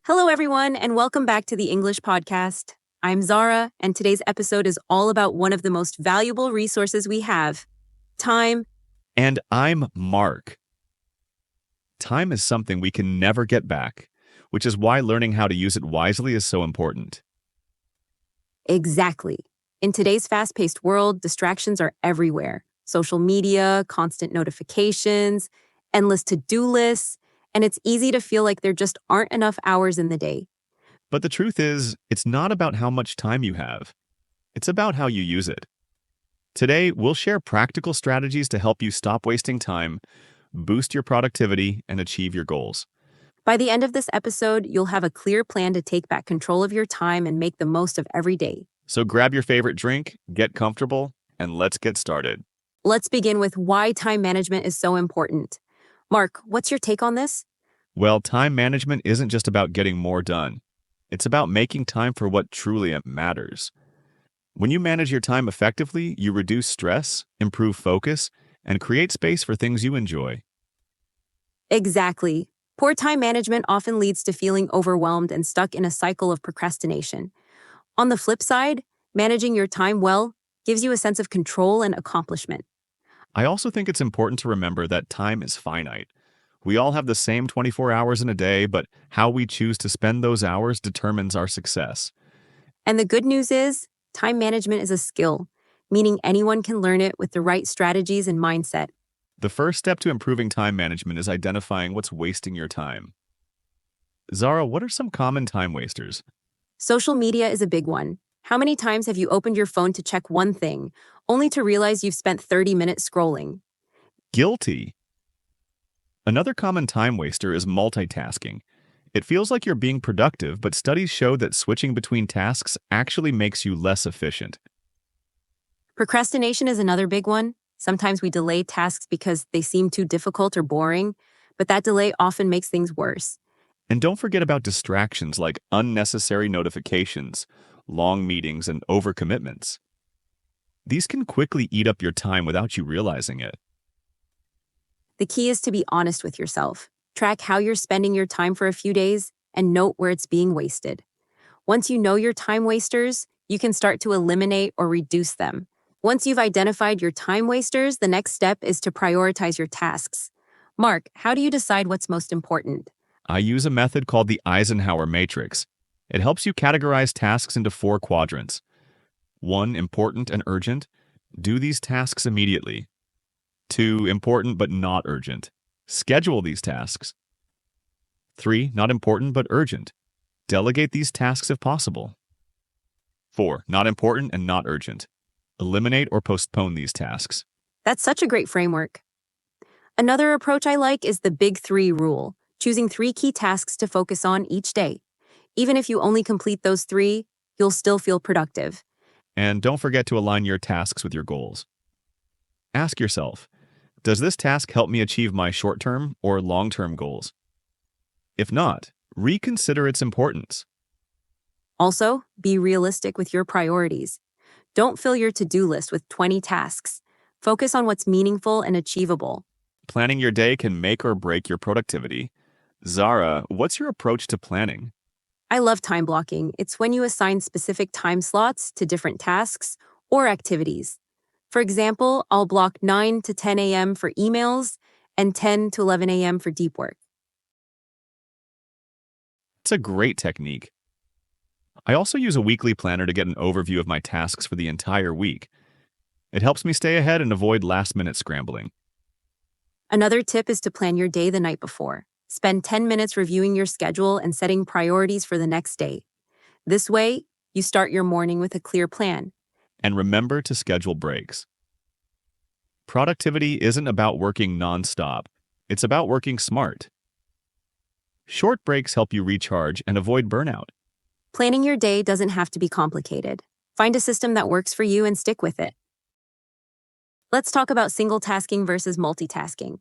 Hello, everyone, and welcome back to the English podcast. I'm Zara, and today's episode is all about one of the most valuable resources we have time. And I'm Mark. Time is something we can never get back, which is why learning how to use it wisely is so important. Exactly. In today's fast paced world, distractions are everywhere social media, constant notifications, endless to do lists, and it's easy to feel like there just aren't enough hours in the day. But the truth is, it's not about how much time you have. It's about how you use it. Today, we'll share practical strategies to help you stop wasting time, boost your productivity, and achieve your goals. By the end of this episode, you'll have a clear plan to take back control of your time and make the most of every day. So grab your favorite drink, get comfortable, and let's get started. Let's begin with why time management is so important. Mark, what's your take on this? Well, time management isn't just about getting more done. It's about making time for what truly matters. When you manage your time effectively, you reduce stress, improve focus, and create space for things you enjoy. Exactly. Poor time management often leads to feeling overwhelmed and stuck in a cycle of procrastination. On the flip side, managing your time well gives you a sense of control and accomplishment. I also think it's important to remember that time is finite. We all have the same 24 hours in a day, but how we choose to spend those hours determines our success. And the good news is, time management is a skill, meaning anyone can learn it with the right strategies and mindset. The first step to improving time management is identifying what's wasting your time. Zara, what are some common time wasters? Social media is a big one. How many times have you opened your phone to check one thing, only to realize you've spent 30 minutes scrolling? Guilty. Another common time waster is multitasking. It feels like you're being productive, but studies show that switching between tasks actually makes you less efficient. Procrastination is another big one. Sometimes we delay tasks because they seem too difficult or boring, but that delay often makes things worse. And don't forget about distractions like unnecessary notifications, long meetings, and overcommitments. These can quickly eat up your time without you realizing it. The key is to be honest with yourself. Track how you're spending your time for a few days and note where it's being wasted. Once you know your time wasters, you can start to eliminate or reduce them. Once you've identified your time wasters, the next step is to prioritize your tasks. Mark, how do you decide what's most important? I use a method called the Eisenhower matrix. It helps you categorize tasks into 4 quadrants. 1, important and urgent. Do these tasks immediately. 2, important but not urgent. Schedule these tasks. 3, not important but urgent. Delegate these tasks if possible. 4, not important and not urgent. Eliminate or postpone these tasks. That's such a great framework. Another approach I like is the Big 3 rule, choosing 3 key tasks to focus on each day. Even if you only complete those 3, you'll still feel productive. And don't forget to align your tasks with your goals. Ask yourself, does this task help me achieve my short-term or long-term goals? If not, reconsider its importance. Also, be realistic with your priorities. Don't fill your to-do list with 20 tasks. Focus on what's meaningful and achievable. Planning your day can make or break your productivity. Zara, what's your approach to planning? I love time blocking. It's when you assign specific time slots to different tasks or activities. For example, I'll block 9 to 10 a.m. for emails and 10 to 11 a.m. for deep work. It's a great technique. I also use a weekly planner to get an overview of my tasks for the entire week. It helps me stay ahead and avoid last-minute scrambling. Another tip is to plan your day the night before. Spend 10 minutes reviewing your schedule and setting priorities for the next day. This way, you start your morning with a clear plan. And remember to schedule breaks. Productivity isn't about working non-stop. It's about working smart. Short breaks help you recharge and avoid burnout. Planning your day doesn't have to be complicated. Find a system that works for you and stick with it. Let's talk about single tasking versus multitasking.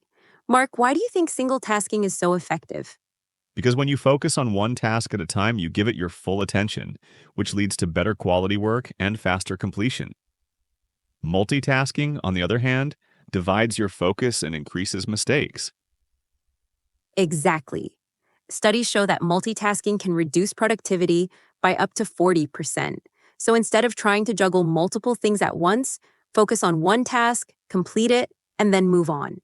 Mark, why do you think single tasking is so effective? Because when you focus on one task at a time, you give it your full attention, which leads to better quality work and faster completion. Multitasking, on the other hand, divides your focus and increases mistakes. Exactly. Studies show that multitasking can reduce productivity by up to 40%. So instead of trying to juggle multiple things at once, focus on one task, complete it, and then move on.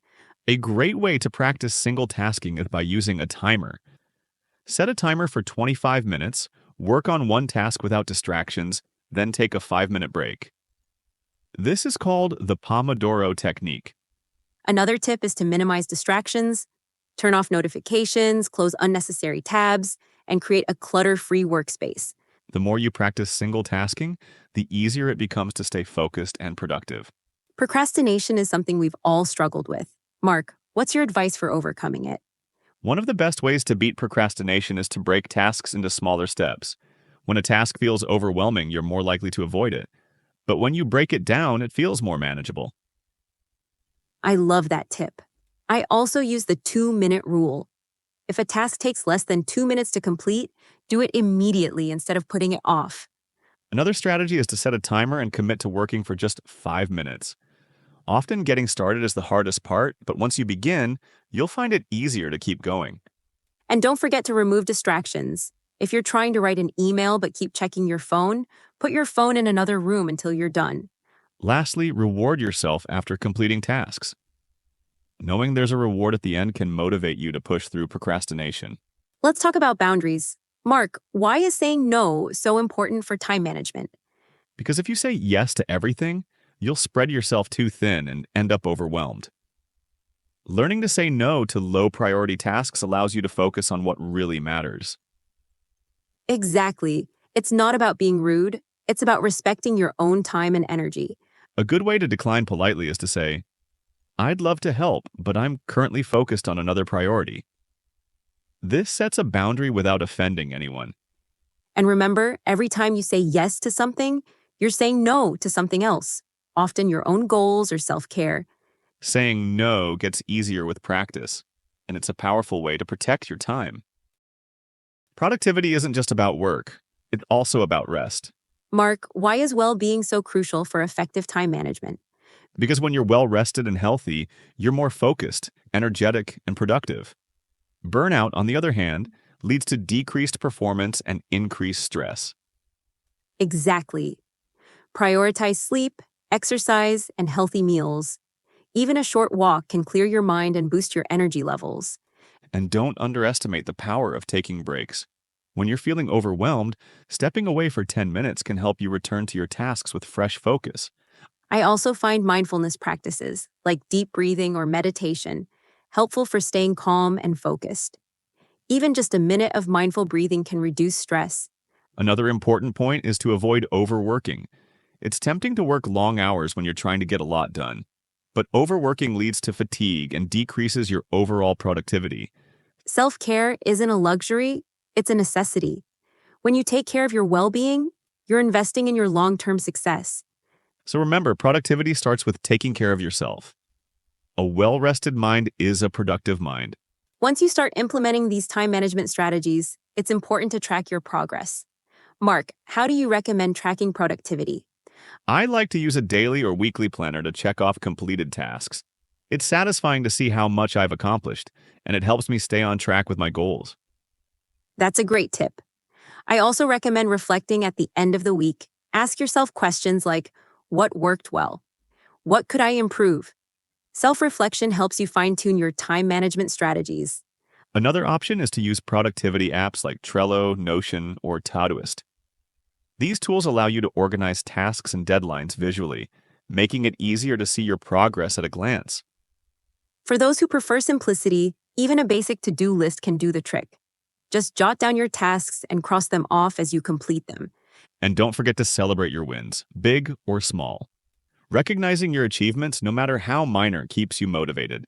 A great way to practice single tasking is by using a timer. Set a timer for 25 minutes, work on one task without distractions, then take a 5-minute break. This is called the Pomodoro technique. Another tip is to minimize distractions, turn off notifications, close unnecessary tabs, and create a clutter-free workspace. The more you practice single tasking, the easier it becomes to stay focused and productive. Procrastination is something we've all struggled with. Mark, what's your advice for overcoming it? One of the best ways to beat procrastination is to break tasks into smaller steps. When a task feels overwhelming, you're more likely to avoid it. But when you break it down, it feels more manageable. I love that tip. I also use the 2-minute rule. If a task takes less than 2 minutes to complete, do it immediately instead of putting it off. Another strategy is to set a timer and commit to working for just 5 minutes. Often getting started is the hardest part, but once you begin, you'll find it easier to keep going. And don't forget to remove distractions. If you're trying to write an email but keep checking your phone, put your phone in another room until you're done. Lastly, reward yourself after completing tasks. Knowing there's a reward at the end can motivate you to push through procrastination. Let's talk about boundaries. Mark, why is saying no so important for time management? Because if you say yes to everything, you'll spread yourself too thin and end up overwhelmed. Learning to say no to low-priority tasks allows you to focus on what really matters. Exactly. It's not about being rude. It's about respecting your own time and energy. A good way to decline politely is to say, "I'd love to help, but I'm currently focused on another priority." This sets a boundary without offending anyone. And remember, every time you say yes to something, you're saying no to something else, often your own goals or self-care. Saying no gets easier with practice, and it's a powerful way to protect your time. Productivity isn't just about work, it's also about rest. Mark, why is well-being so crucial for effective time management? Because when you're well rested and healthy, you're more focused, energetic, and productive. Burnout, on the other hand, leads to decreased performance and increased stress. Exactly. Prioritize sleep, exercise, and healthy meals. Even a short walk can clear your mind and boost your energy levels. And don't underestimate the power of taking breaks. When you're feeling overwhelmed, stepping away for 10 minutes can help you return to your tasks with fresh focus. I also find mindfulness practices, like deep breathing or meditation, helpful for staying calm and focused. Even just a minute of mindful breathing can reduce stress. Another important point is to avoid overworking. It's tempting to work long hours when you're trying to get a lot done, but overworking leads to fatigue and decreases your overall productivity. Self-care isn't a luxury, it's a necessity. When you take care of your well-being, you're investing in your long-term success. So remember, productivity starts with taking care of yourself. A well-rested mind is a productive mind. Once you start implementing these time management strategies, it's important to track your progress. Mark, how do you recommend tracking productivity? I like to use a daily or weekly planner to check off completed tasks. It's satisfying to see how much I've accomplished, and it helps me stay on track with my goals. That's a great tip. I also recommend reflecting at the end of the week. Ask yourself questions like, what worked well? What could I improve? Self-reflection helps you fine-tune your time management strategies. Another option is to use productivity apps like Trello, Notion, or Todoist. These tools allow you to organize tasks and deadlines visually, making it easier to see your progress at a glance. For those who prefer simplicity, even a basic to-do list can do the trick. Just jot down your tasks and cross them off as you complete them. And don't forget to celebrate your wins, big or small. Recognizing your achievements, no matter how minor, keeps you motivated.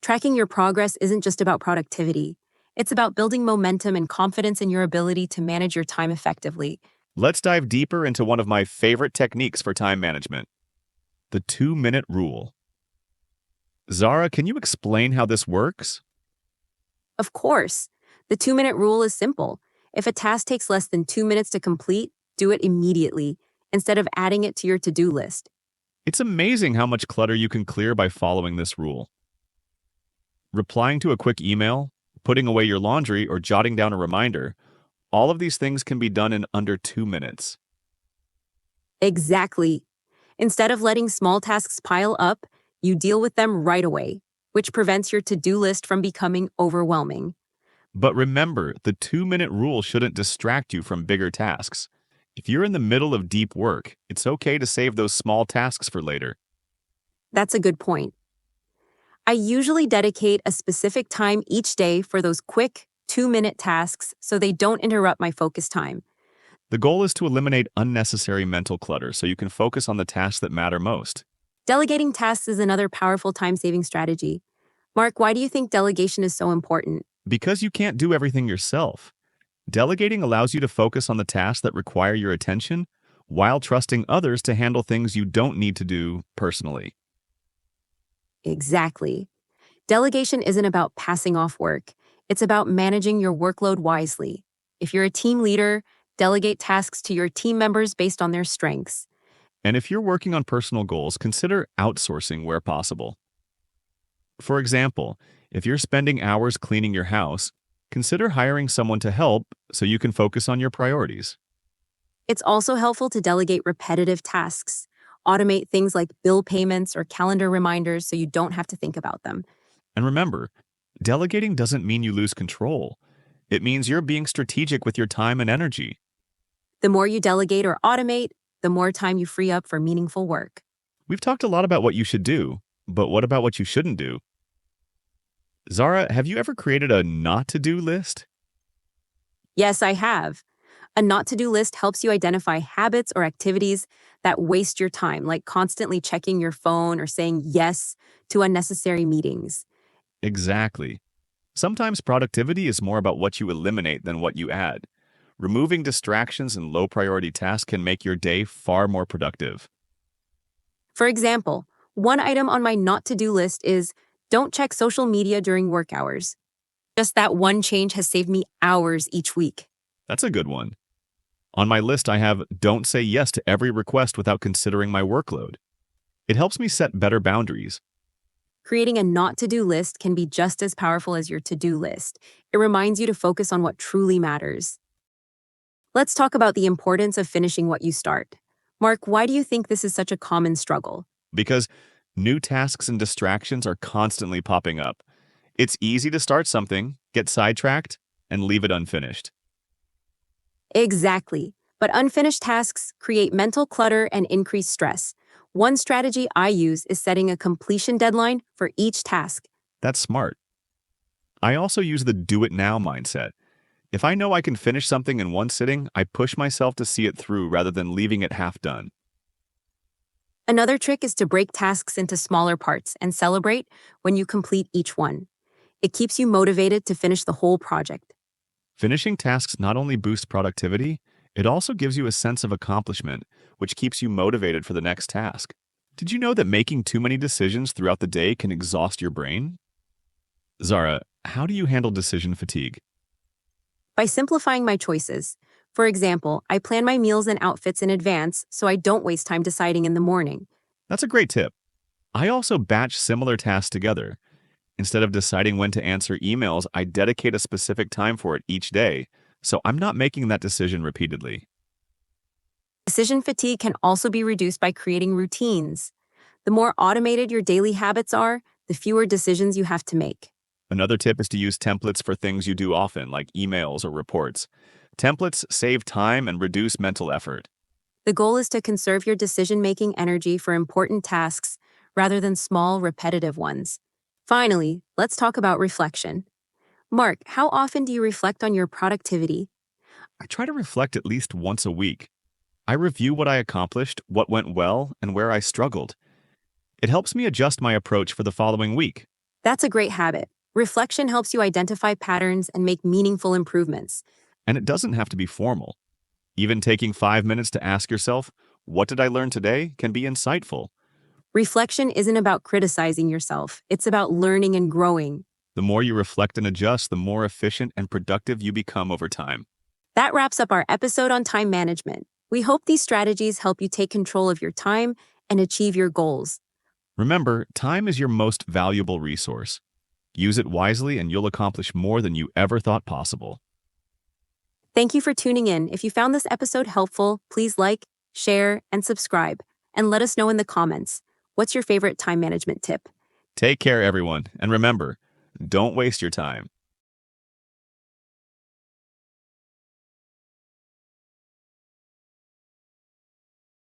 Tracking your progress isn't just about productivity. It's about building momentum and confidence in your ability to manage your time effectively. Let's dive deeper into one of my favorite techniques for time management, the 2-minute rule. Zara, can you explain how this works? Of course, the 2-minute rule is simple. If a task takes less than 2 minutes to complete, do it immediately, instead of adding it to your to-do list. It's amazing how much clutter you can clear by following this rule. Replying to a quick email, Putting away your laundry or jotting down a reminder, all of these things can be done in under 2 minutes. Exactly. Instead of letting small tasks pile up, you deal with them right away, which prevents your to-do list from becoming overwhelming. But remember, the 2-minute rule shouldn't distract you from bigger tasks. If you're in the middle of deep work, it's okay to save those small tasks for later. That's a good point. I usually dedicate a specific time each day for those quick 2-minute tasks so they don't interrupt my focus time. The goal is to eliminate unnecessary mental clutter so you can focus on the tasks that matter most. Delegating tasks is another powerful time-saving strategy. Mark, why do you think delegation is so important? Because you can't do everything yourself. Delegating allows you to focus on the tasks that require your attention while trusting others to handle things you don't need to do personally. Exactly. Delegation isn't about passing off work. It's about managing your workload wisely. If you're a team leader, delegate tasks to your team members based on their strengths. And if you're working on personal goals, consider outsourcing where possible. For example, if you're spending hours cleaning your house, consider hiring someone to help so you can focus on your priorities. It's also helpful to delegate repetitive tasks. Automate things like bill payments or calendar reminders so you don't have to think about them. And remember, delegating doesn't mean you lose control. It means you're being strategic with your time and energy. The more you delegate or automate, the more time you free up for meaningful work. We've talked a lot about what you should do, but what about what you shouldn't do? Zara, have you ever created a not-to-do list? Yes, I have. A not-to-do list helps you identify habits or activities that waste your time, like constantly checking your phone or saying yes to unnecessary meetings. Exactly. Sometimes productivity is more about what you eliminate than what you add. Removing distractions and low-priority tasks can make your day far more productive. For example, one item on my not-to-do list is don't check social media during work hours. Just that one change has saved me hours each week. That's a good one. On my list, I have don't say yes to every request without considering my workload. It helps me set better boundaries. Creating a not-to-do list can be just as powerful as your to-do list. It reminds you to focus on what truly matters. Let's talk about the importance of finishing what you start. Mark, why do you think this is such a common struggle? Because new tasks and distractions are constantly popping up. It's easy to start something, get sidetracked, and leave it unfinished. Exactly. But unfinished tasks create mental clutter and increase stress. One strategy I use is setting a completion deadline for each task. That's smart. I also use the do it now mindset. If I know I can finish something in one sitting, I push myself to see it through rather than leaving it half done. Another trick is to break tasks into smaller parts and celebrate when you complete each one. It keeps you motivated to finish the whole project. Finishing tasks not only boosts productivity, it also gives you a sense of accomplishment, which keeps you motivated for the next task. Did you know that making too many decisions throughout the day can exhaust your brain? Zara, how do you handle decision fatigue? By simplifying my choices. For example, I plan my meals and outfits in advance so I don't waste time deciding in the morning. That's a great tip. I also batch similar tasks together. Instead of deciding when to answer emails, I dedicate a specific time for it each day, so I'm not making that decision repeatedly. Decision fatigue can also be reduced by creating routines. The more automated your daily habits are, the fewer decisions you have to make. Another tip is to use templates for things you do often, like emails or reports. Templates save time and reduce mental effort. The goal is to conserve your decision-making energy for important tasks rather than small, repetitive ones. Finally, let's talk about reflection. Mark, how often do you reflect on your productivity? I try to reflect at least once a week. I review what I accomplished, what went well, and where I struggled. It helps me adjust my approach for the following week. That's a great habit. Reflection helps you identify patterns and make meaningful improvements. And it doesn't have to be formal. Even taking 5 minutes to ask yourself, what did I learn today, can be insightful. Reflection isn't about criticizing yourself. It's about learning and growing. The more you reflect and adjust, the more efficient and productive you become over time. That wraps up our episode on time management. We hope these strategies help you take control of your time and achieve your goals. Remember, time is your most valuable resource. Use it wisely and you'll accomplish more than you ever thought possible. Thank you for tuning in. If you found this episode helpful, please like, share, and subscribe. And let us know in the comments, what's your favorite time management tip? Take care, everyone, and remember, don't waste your time.